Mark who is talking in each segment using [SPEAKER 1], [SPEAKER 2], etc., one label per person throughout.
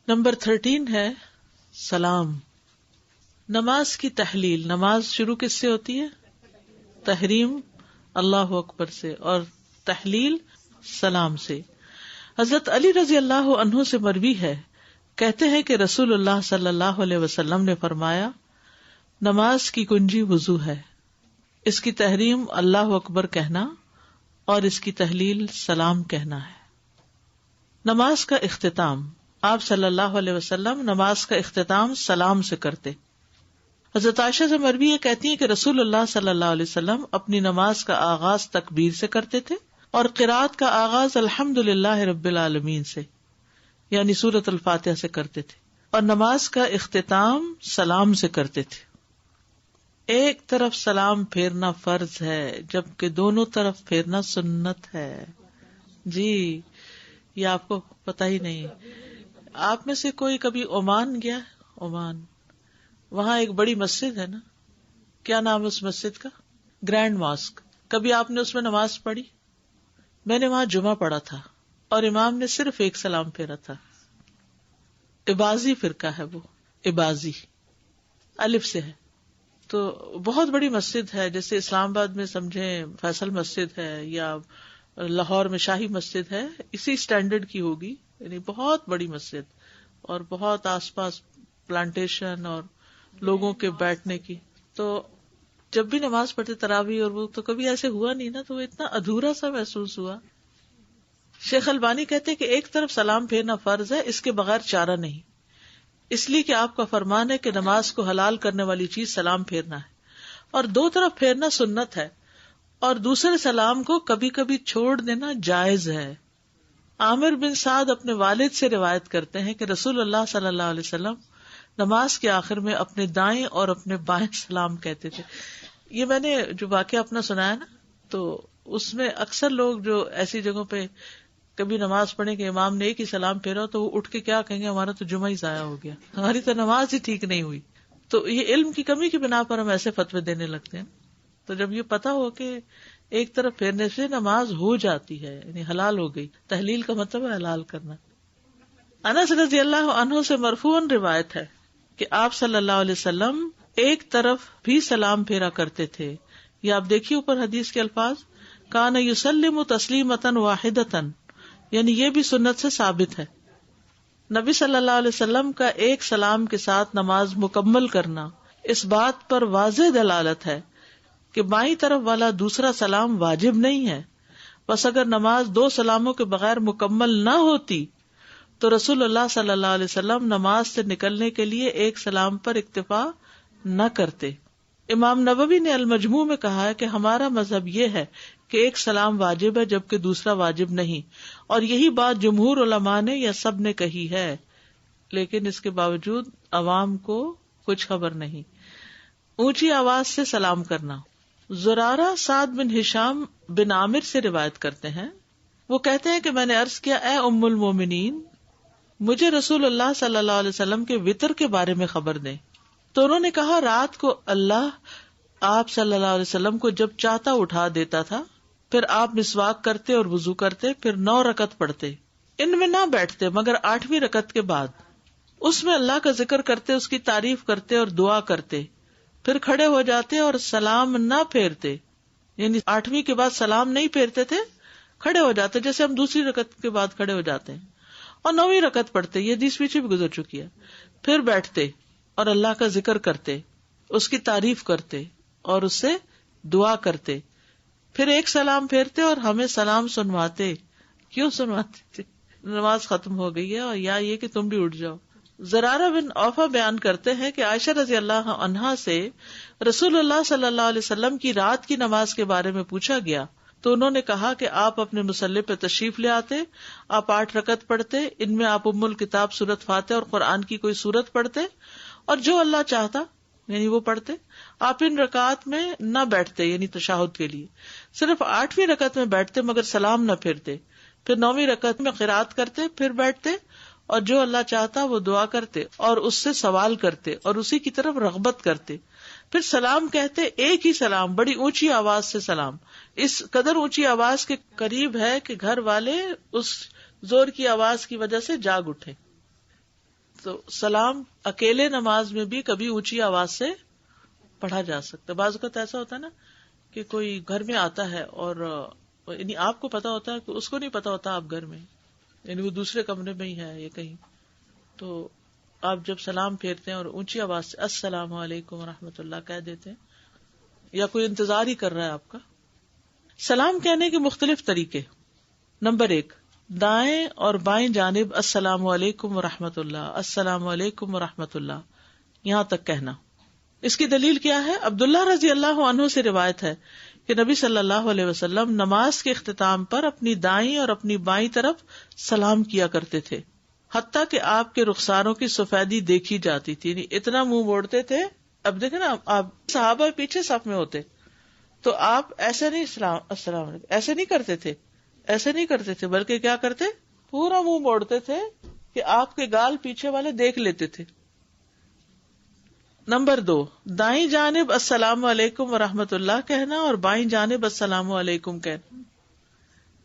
[SPEAKER 1] Number 13 ہے سلام. نماز کی تحلیل. نماز شروع کس سے ہوتی ہے؟ تحریم اللہ اکبر سے اور تحلیل سلام سے. حضرت علی رضی اللہ عنہ سے مروی ہے، کہتے ہیں کہ رسول اللہ صلی اللہ علیہ وسلم نے فرمایا، نماز کی کنجی وضو ہے، اس کی تحریم اللہ اکبر کہنا اور اس کی تحلیل سلام کہنا ہے. نماز کا اختتام. آپ صلی اللہ علیہ وسلم نماز کا اختتام سلام سے کرتے. حضرت عائشہ سے مروی ہے، کہتی ہیں کہ رسول اللہ صلی اللہ علیہ وسلم اپنی نماز کا آغاز تکبیر سے کرتے تھے اور قرات کا آغاز الحمدللہ رب العالمین سے یعنی سورۃ الفاتحہ سے کرتے تھے، اور نماز کا اختتام سلام سے کرتے تھے. ایک طرف سلام پھیرنا فرض ہے جبکہ دونوں طرف پھیرنا سنت ہے. جی یہ آپ کو پتہ ہی نہیں. آپ میں سے کوئی کبھی عمان گیا؟ عمان، وہاں ایک بڑی مسجد ہے نا، کیا نام ہے اس مسجد کا؟ Grand mosque. کبھی آپ نے اس میں نماز پڑھی؟ میں نے وہاں جمعہ پڑھا تھا اور امام نے صرف ایک سلام پھیرا تھا. عباضی فرقہ ہے وہ، عباضی الف سے ہے. تو بہت بڑی مسجد ہے، جیسے اسلام آباد میں سمجھیں فیصل مسجد ہے یا لاہور میں شاہی مسجد ہے، اسی سٹینڈرڈ کی ہوگی. یعنی بہت بڑی مسجد اور بہت آس پاس پلانٹیشن اور لوگوں کے بیٹھنے کی. تو جب بھی نماز پڑھتے تراویح اور وہ، تو کبھی ایسے ہوا نہیں نا، تو وہ اتنا ادھورا سا محسوس ہوا. شیخ البانی کہتے کہ ایک طرف سلام پھیرنا فرض ہے، اس کے بغیر چارہ نہیں، اس لیے کہ آپ کا فرمان ہے کہ نماز کو حلال کرنے والی چیز سلام پھیرنا ہے، اور دو طرف پھیرنا سنت ہے، اور دوسرے سلام کو کبھی کبھی چھوڑ دینا جائز ہے. عامر بن سعد اپنے والد سے روایت کرتے ہیں کہ رسول اللہ صلی اللہ علیہ وسلم نماز کے آخر میں اپنے دائیں اور اپنے بائیں سلام کہتے تھے. یہ میں نے جو واقعہ اپنا سنایا نا، تو اس میں اکثر لوگ جو ایسی جگہوں پہ کبھی نماز پڑھیں کہ امام نے ایک ہی سلام پھیرا تو وہ اٹھ کے کیا کہیں گے، ہمارا تو جمعہ ہی ضائع ہو گیا، ہماری تو نماز ہی ٹھیک نہیں ہوئی. تو یہ علم کی کمی کی بنا پر ہم ایسے فتوے دینے لگتے ہیں. تو جب یہ پتا ہو کہ ایک طرف پھیرنے سے نماز ہو جاتی ہے، یعنی حلال ہو گئی. تحلیل کا مطلب ہے حلال کرنا. انس رضی اللہ عنہ سے مرفوعاً روایت ہے کہ آپ صلی اللہ علیہ وسلم ایک طرف بھی سلام پھیرا کرتے تھے. یہ آپ دیکھیے اوپر حدیث کے الفاظ، کان یسلم تسلیمۃ واحدۃ، یعنی یہ بھی سنت سے ثابت ہے. نبی صلی اللہ علیہ وسلم کا ایک سلام کے ساتھ نماز مکمل کرنا اس بات پر واضح دلالت ہے کہ بائیں طرف والا دوسرا سلام واجب نہیں ہے. بس اگر نماز دو سلاموں کے بغیر مکمل نہ ہوتی تو رسول اللہ صلی اللہ علیہ وسلم نماز سے نکلنے کے لیے ایک سلام پر اکتفا نہ کرتے. امام نووی نے المجموع میں کہا ہے کہ ہمارا مذہب یہ ہے کہ ایک سلام واجب ہے جبکہ دوسرا واجب نہیں، اور یہی بات جمہور علماء نے یا سب نے کہی ہے، لیکن اس کے باوجود عوام کو کچھ خبر نہیں. اونچی آواز سے سلام کرنا. زرارہ سعد بن ہشام بن عامر سے روایت کرتے ہیں، وہ کہتے ہیں کہ میں نے عرض کیا، اے ام المومنین، مجھے رسول اللہ صلی اللہ علیہ وسلم کے وطر کے بارے میں خبر دیں. تو انہوں نے کہا، رات کو اللہ آپ صلی اللہ علیہ وسلم کو جب چاہتا اٹھا دیتا تھا، پھر آپ مسواک کرتے اور وضو کرتے، پھر 9 رکعت پڑھتے، ان میں نہ بیٹھتے مگر 8ویں رکعت کے بعد، اس میں اللہ کا ذکر کرتے، اس کی تعریف کرتے اور دعا کرتے، پھر کھڑے ہو جاتے اور سلام نہ پھیرتے. یعنی 8ویں کے بعد سلام نہیں پھیرتے تھے، کھڑے ہو جاتے جیسے ہم دوسری رکعت کے بعد کھڑے ہو جاتے ہیں، اور 9ویں رکعت پڑھتے. یہ حدیث پیچھے بھی گزر چکی ہے. پھر بیٹھتے اور اللہ کا ذکر کرتے، اس کی تعریف کرتے اور اس سے دعا کرتے، پھر ایک سلام پھیرتے اور ہمیں سلام سنواتے. کیوں سنواتے تھے؟ نماز ختم ہو گئی ہے اور یا یہ کہ تم بھی اٹھ جاؤ. زرارہ بن اوفا بیان کرتے ہیں کہ عائشہ رضی اللہ عنہا سے رسول اللہ صلی اللہ علیہ وسلم کی رات کی نماز کے بارے میں پوچھا گیا تو انہوں نے کہا کہ آپ اپنے مصلی پہ تشریف لے آتے، آپ 8 رکعت پڑھتے، ان میں آپ ام الکتاب سورۃ فاتحہ اور قرآن کی کوئی سورت پڑھتے، اور جو اللہ چاہتا یعنی وہ پڑھتے. آپ ان رکعات میں نہ بیٹھتے یعنی تشہد کے لیے، صرف 8ویں رکعت میں بیٹھتے مگر سلام نہ پھیرتے، پھر 9ویں رکعت میں قرات کرتے، پھر بیٹھتے اور جو اللہ چاہتا وہ دعا کرتے اور اس سے سوال کرتے اور اسی کی طرف رغبت کرتے، پھر سلام کہتے، ایک ہی سلام، بڑی اونچی آواز سے سلام، اس قدر اونچی آواز کے قریب ہے کہ گھر والے اس زور کی آواز کی وجہ سے جاگ اٹھے. تو سلام اکیلے نماز میں بھی کبھی اونچی آواز سے پڑھا جا سکتا ہے. بعض اوقات ایسا ہوتا ہے نا کہ کوئی گھر میں آتا ہے اور یعنی آپ کو پتا ہوتا ہے کہ اس کو نہیں پتا ہوتا آپ گھر میں، یعنی وہ دوسرے کمرے میں ہی ہے یا کہیں، تو آپ جب سلام پھیرتے ہیں اور اونچی آواز سے السلام علیکم ورحمۃ اللہ کہہ دیتے ہیں، یا کوئی انتظار ہی کر رہا ہے آپ کا. سلام کہنے کے مختلف طریقے. نمبر 1، دائیں اور بائیں جانب السلام علیکم ورحمۃ اللہ، السلام علیکم ورحمۃ اللہ یہاں تک کہنا. اس کی دلیل کیا ہے؟ عبداللہ رضی اللہ عنہ سے روایت ہے کہ نبی صلی اللہ علیہ وسلم نماز کے اختتام پر اپنی دائیں اور اپنی بائیں طرف سلام کیا کرتے تھے، حتیٰ کہ آپ کے رخساروں کی سفیدی دیکھی جاتی تھی، یعنی اتنا منہ موڑتے تھے. اب دیکھیں نا، آپ صحابہ پیچھے صف میں ہوتے تو آپ ایسے نہیں السلام علیکم ایسے نہیں کرتے تھے، ایسے نہیں کرتے تھے، بلکہ کیا کرتے، پورا منہ موڑتے تھے کہ آپ کے گال پیچھے والے دیکھ لیتے تھے. نمبر 2، دائیں جانب السلام علیکم ورحمۃ اللہ کہنا اور بائیں جانب السلام علیکم کہنا.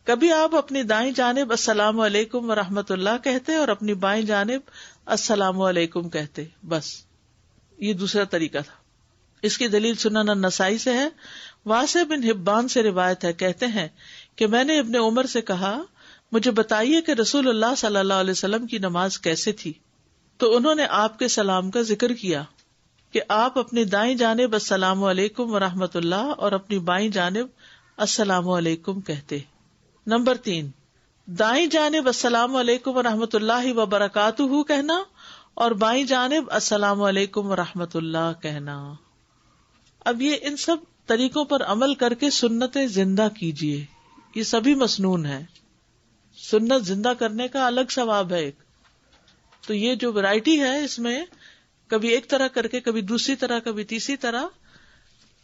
[SPEAKER 1] کبھی آپ اپنی دائیں جانب السلام علیکم ورحمۃ اللہ کہتے اور اپنی بائیں جانب السلام علیکم کہتے، بس یہ دوسرا طریقہ تھا. اس کی دلیل سنن النسائی سے ہے. واسع بن حبان سے روایت ہے، کہتے ہیں کہ میں نے ابن عمر سے کہا مجھے بتائیے کہ رسول اللہ صلی اللہ علیہ وسلم کی نماز کیسے تھی، تو انہوں نے آپ کے سلام کا ذکر کیا کہ آپ اپنی دائیں جانب السلام علیکم ورحمۃ اللہ اور اپنی بائیں جانب السلام علیکم کہتے. نمبر 3، دائیں جانب السلام علیکم ورحمۃ اللہ وبرکاتہ کہنا اور بائیں جانب السلام علیکم ورحمۃ اللہ کہنا. اب یہ ان سب طریقوں پر عمل کر کے سنتیں زندہ کیجیے، یہ سبھی مسنون ہے. سنت زندہ کرنے کا الگ ثواب ہے ایک. تو یہ جو ورائٹی ہے اس میں کبھی ایک طرح کر کے، کبھی دوسری طرح، کبھی تیسری طرح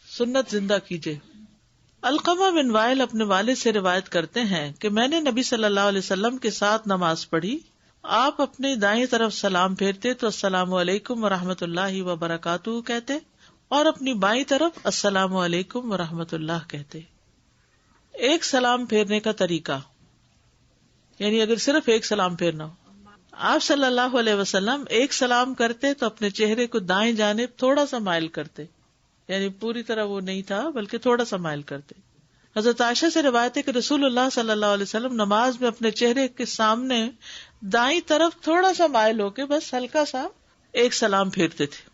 [SPEAKER 1] سنت زندہ کیجیے. علقمہ بن وائل اپنے والد سے روایت کرتے ہیں کہ میں نے نبی صلی اللہ علیہ وسلم کے ساتھ نماز پڑھی. آپ اپنی دائیں طرف سلام پھیرتے تو السلام علیکم ورحمۃ اللہ وبرکاتہ کہتے اور اپنی بائیں طرف السلام علیکم ورحمۃ اللہ کہتے. ایک سلام پھیرنے کا طریقہ، یعنی اگر صرف ایک سلام پھیرنا ہو، آپ صلی اللہ علیہ وسلم ایک سلام کرتے تو اپنے چہرے کو دائیں جانب تھوڑا سا مائل کرتے، یعنی پوری طرح وہ نہیں تھا بلکہ تھوڑا سا مائل کرتے. حضرت عائشہ سے روایت ہے کہ رسول اللہ صلی اللہ علیہ وسلم نماز میں اپنے چہرے کے سامنے دائیں طرف تھوڑا سا مائل ہو کے بس ہلکا سا ایک سلام پھیرتے تھے.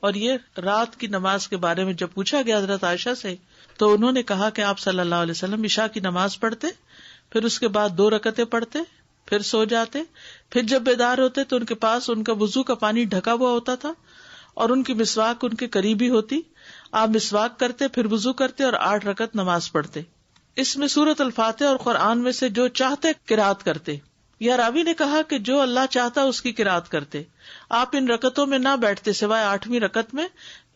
[SPEAKER 1] اور یہ رات کی نماز کے بارے میں جب پوچھا گیا حضرت عائشہ سے تو انہوں نے کہا کہ آپ صلی اللہ علیہ وسلم عشاء کی نماز پڑھتے، پھر اس کے بعد 2 رکعتیں پڑھتے، پھر سو جاتے، پھر جب بیدار ہوتے تو ان کے پاس ان کا وضو کا پانی ڈھکا ہوا ہوتا تھا اور ان کی مسواک ان کے قریب ہی ہوتی. آپ مسواک کرتے، پھر وضو کرتے اور 8 رکعت نماز پڑھتے. اس میں سورۃ الفاتحہ اور قرآن میں سے جو چاہتے قرات کرتے، یا راوی نے کہا کہ جو اللہ چاہتا اس کی قرات کرتے. آپ ان رکعتوں میں نہ بیٹھتے سوائے 8ویں رکعت میں.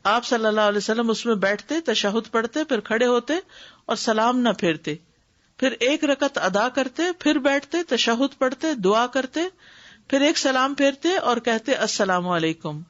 [SPEAKER 1] آپ صلی اللہ علیہ وسلم اس میں بیٹھتے، تشہد پڑھتے، پھر کھڑے ہوتے اور سلام نہ پھیرتے، پھر 1 رکعت ادا کرتے، پھر بیٹھتے، تشہد پڑھتے، دعا کرتے، پھر ایک سلام پھیرتے اور کہتے السلام علیکم.